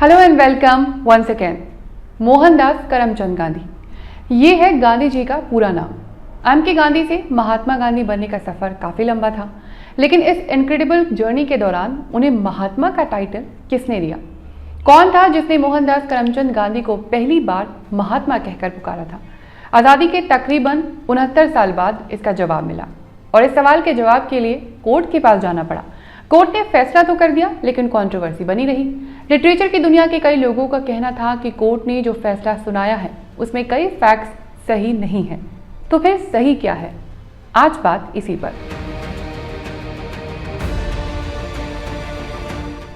Hello and welcome once again. Mohandas Karamchand Gandhi, ये है गांधी जी का पूरा नाम। एम.के. गांधी से महात्मा गांधी बनने का सफ़र काफ़ी लंबा था, लेकिन इस इनक्रेडिबल जर्नी के दौरान उन्हें महात्मा का टाइटल किसने दिया? कौन था जिसने मोहनदास करमचंद गांधी को पहली बार महात्मा कहकर पुकारा था? आज़ादी के तकरीबन 69 साल बाद इसका जवाब मिला और इस सवाल के जवाब के लिए कोर्ट के पास जाना पड़ा। कोर्ट ने फैसला तो कर दिया, लेकिन कंट्रोवर्सी बनी रही। लिटरेचर की दुनिया के कई लोगों का कहना था कि कोर्ट ने जो फैसला सुनाया है उसमें कई फैक्ट्स सही नहीं है। तो फिर सही क्या है? आज बात इसी पर।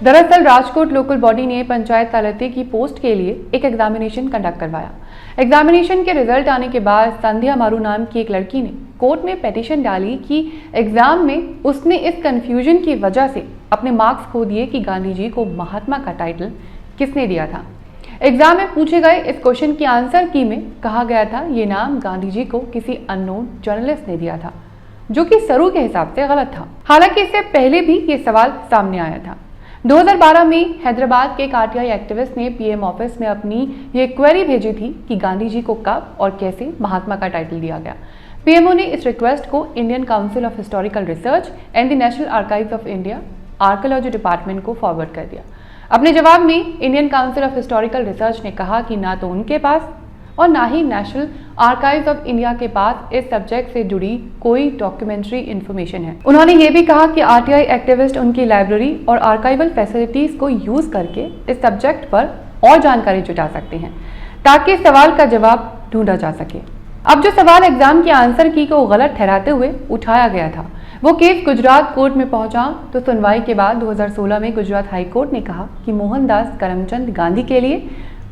दरअसल राजकोट लोकल बॉडी ने पंचायत तालती की पोस्ट के लिए एक एग्जामिनेशन कंडक्ट करवाया। एग्जामिनेशन के रिजल्ट आने के बाद संध्या मारू नाम की एक लड़की ने कोर्ट में पिटीशन डाली कि एग्जाम में उसने इस कंफ्यूजन की वजह से अपने मार्क्स खो दिए कि गांधी जी को महात्मा का टाइटल किसने दिया था। एग्जाम में पूछे गए इस क्वेश्चन की आंसर की में कहा गया था ये नाम गांधी जी को किसी अननोन जर्नलिस्ट ने दिया था, जो कि सरू के हिसाब से गलत था। हालांकि इससे पहले भी ये सवाल सामने आया था। 2012 में हैदराबाद के एक आरटीआई एक्टिविस्ट ने पीएम ऑफिस में अपनी ये क्वेरी भेजी थी कि गांधी जी को कब और कैसे महात्मा का टाइटल दिया गया। पीएमओ ने इस रिक्वेस्ट को Indian council of historical research and the national archives of India archaeology department को फॉरवर्ड कर दिया। अपने जवाब में Indian council of historical research ने कहा कि ना तो उनके पास और ना ही नेशनल आर्काइव्स ऑफ इंडिया के पास इस सब्जेक्ट से जुड़ी कोई डॉक्यूमेंट्री इंफॉर्मेशन है। उन्होंने ये भी कहा कि आरटीआई एक्टिविस्ट उनकी लाइब्रेरी और आर्काइवल फैसिलिटीज को यूज करके इस सब्जेक्ट पर और जानकारी जुटा सकते हैं ताकि इस सवाल का जवाब ढूंढा जा सके। अब जो सवाल एग्जाम के आंसर की को गलत ठहराते हुए उठाया गया था, वो केस गुजरात कोर्ट में पहुंचा तो सुनवाई के बाद 2016 में गुजरात हाई कोर्ट ने कहा कि मोहनदास करमचंद गांधी के लिए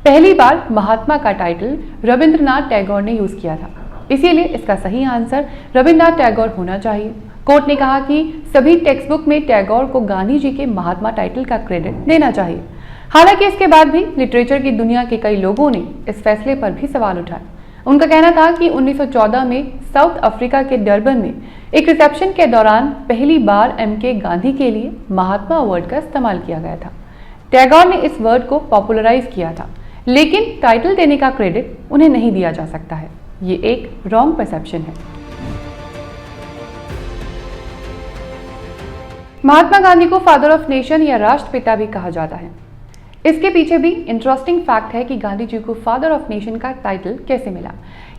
पहली बार महात्मा का टाइटल रविंद्रनाथ टैगोर ने यूज किया था, इसीलिए इसका सही आंसर रविंद्रनाथ टैगोर होना चाहिए। कोर्ट ने कहा कि सभी टेक्स्ट बुक में टैगोर को गांधी जी के महात्मा टाइटल का क्रेडिट देना चाहिए। हालांकि इसके बाद भी लिटरेचर की दुनिया के कई लोगों ने इस फैसले पर भी सवाल उठाए। उनका कहना था कि 1914 में साउथ अफ्रीका के डरबन में एक रिसेप्शन के दौरान पहली बार एम.के. गांधी के लिए महात्मा वर्ड का इस्तेमाल किया गया था। टैगोर ने इस वर्ड को पॉपुलराइज किया था, लेकिन टाइटल देने का क्रेडिट उन्हें नहीं दिया जा सकता है। ये एक रॉन्ग परसेप्शन है। महात्मा गांधी को फादर ऑफ नेशन या राष्ट्रपिता भी कहा जाता है। इसके पीछे भी इंटरेस्टिंग फैक्ट है कि गांधी जी को फादर ऑफ नेशन का टाइटल कैसे मिला।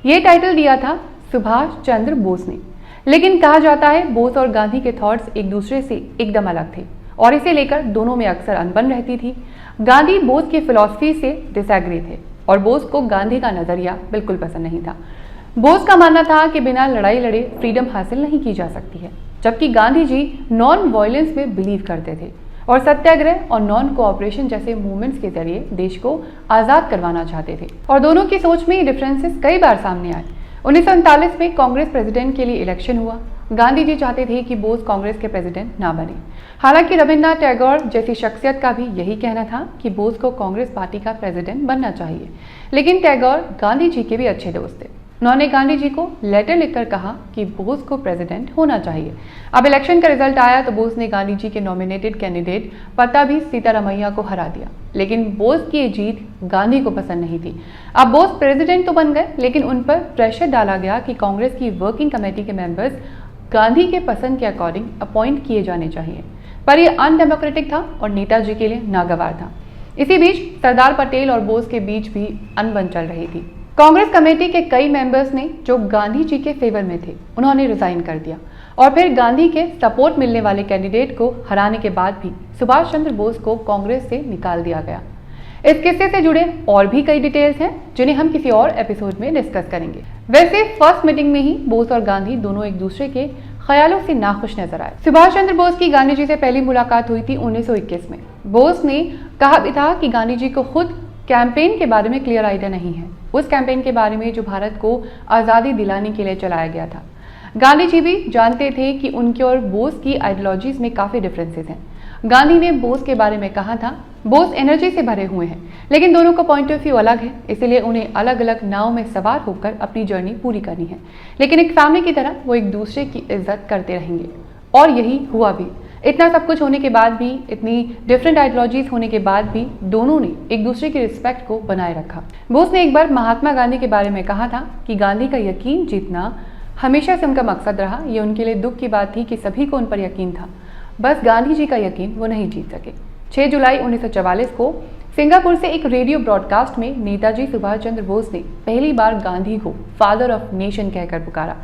ये टाइटल दिया था सुभाष चंद्र बोस ने, लेकिन कहा जाता है बोस और गांधी के थॉट्स एक दूसरे से एकदम अलग थे और इसे लेकर दोनों में अक्सर अनबन रहती थी। गांधी बोस की फिलॉसफी से डिसएग्री थे और बोस को गांधी का नजरिया बिल्कुल पसंद नहीं था। बोस का मानना था कि बिना लड़ाई लड़े फ्रीडम हासिल नहीं की जा सकती है, जबकि गांधी जी नॉन वायलेंस में बिलीव करते थे और सत्याग्रह और नॉन कोऑपरेशन जैसे मूवमेंट्स के जरिए देश को आज़ाद करवाना चाहते थे। और दोनों की सोच में डिफरेंसेस कई बार सामने आए। 1939 में कांग्रेस प्रेसिडेंट के लिए इलेक्शन हुआ। गांधी जी चाहते थे कि बोस कांग्रेस के प्रेसिडेंट ना बने। हालांकि रविंद्रनाथ टैगोर जैसी शख्सियत का भी यही कहना था कि बोस को कांग्रेस पार्टी का प्रेसिडेंट बनना चाहिए, लेकिन टैगोर गांधी जी के भी अच्छे दोस्त थे। उन्होंने गांधी जी को लेटर लिखकर कहा कि बोस को प्रेसिडेंट होना चाहिए। अब इलेक्शन का रिजल्ट आया तो बोस ने गांधी जी के नॉमिनेटेड कैंडिडेट पट्टाभी सीतारामैया को हरा दिया, लेकिन बोस की ये जीत गांधी को पसंद नहीं थी। अब बोस प्रेसिडेंट तो बन गए, लेकिन उन पर प्रेशर डाला गया कि कांग्रेस की वर्किंग कमेटी के मेंबर्स गांधी के पसंद के अकॉर्डिंग अपॉइंट किए जाने चाहिए, पर यह अनडेमोक्रेटिक था और नेताजी के लिए नागवार था। इसी बीच सरदार पटेल और बोस के बीच भी अनबन चल रही थी। कांग्रेस कमेटी के कई मेंबर्स ने जो गांधी जी के फेवर में थे उन्होंने रिजाइन कर दिया और फिर गांधी के सपोर्ट मिलने वाले कैंडिडेट को हराने के बाद भी सुभाष चंद्र बोस को कांग्रेस से निकाल दिया गया। इस किस्से से जुड़े और भी कई डिटेल्स हैं जिन्हें हम किसी और एपिसोड में डिस्कस करेंगे। वैसे फर्स्ट मीटिंग में ही बोस और गांधी दोनों एक दूसरे के ख्यालों से नाखुश नजर आए। सुभाष चंद्र बोस की गांधी जी से पहली मुलाकात हुई थी 1921 में। बोस ने कहा भी था कि गांधी जी को खुद कैंपेन के बारे में क्लियर आइडिया नहीं है, उस कैंपेन के बारे में जो भारत को आज़ादी दिलाने के लिए चलाया गया था। गांधी जी भी जानते थे कि उनके और बोस की आइडियोलॉजीज में काफ़ी डिफरेंसेस हैं। गांधी ने बोस के बारे में कहा था, बोस एनर्जी से भरे हुए हैं, लेकिन दोनों का पॉइंट ऑफ व्यू अलग है, इसलिए उन्हें अलग अलग नाव में सवार होकर अपनी जर्नी पूरी करनी है, लेकिन एक फैमिली की तरह वो एक दूसरे की इज्जत करते रहेंगे। और यही हुआ भी। इतना सब कुछ होने के बाद भी, इतनी डिफरेंट आइडियोलॉजीज होने के बाद भी दोनों ने एक दूसरे की रिस्पेक्ट को बनाए रखा। बोस ने एक बार महात्मा गांधी के बारे में कहा था कि गांधी का यकीन जीतना हमेशा से उनका मकसद रहा। ये उनके लिए दुख की बात थी कि सभी को उन पर यकीन था, बस गांधी जी का यकीन वो नहीं जीत सके। 6 जुलाई 1944 को सिंगापुर से एक रेडियो ब्रॉडकास्ट में नेताजी सुभाष चंद्र बोस ने पहली बार गांधी को फादर ऑफ नेशन कहकर पुकारा।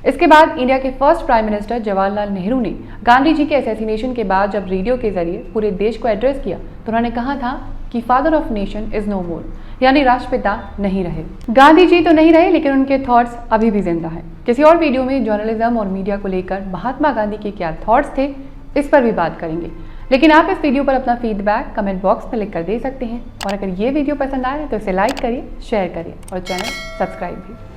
इसके बाद इंडिया के first prime minister Jawaharlal Nehru ने गांधी जी के असैसिनेशन के बाद जब रेडियो के जरिए पूरे देश को एड्रेस किया तो उन्होंने कहा था कि father of nation is no more, यानी राष्ट्रपिता नहीं रहे। गांधी जी तो नहीं रहे, लेकिन उनके थॉट्स अभी भी जिंदा हैं। किसी और वीडियो में जर्नलिज्म और मीडिया को लेकर महात्मा गांधी के क्या थॉट्स थे, इस पर भी बात करेंगे। लेकिन आप इस वीडियो पर अपना फीडबैक कमेंट बॉक्स में लिख कर दे सकते हैं। और अगर ये वीडियो पसंद आए तो इसे लाइक करिए, शेयर करिए और चैनल सब्सक्राइब भी।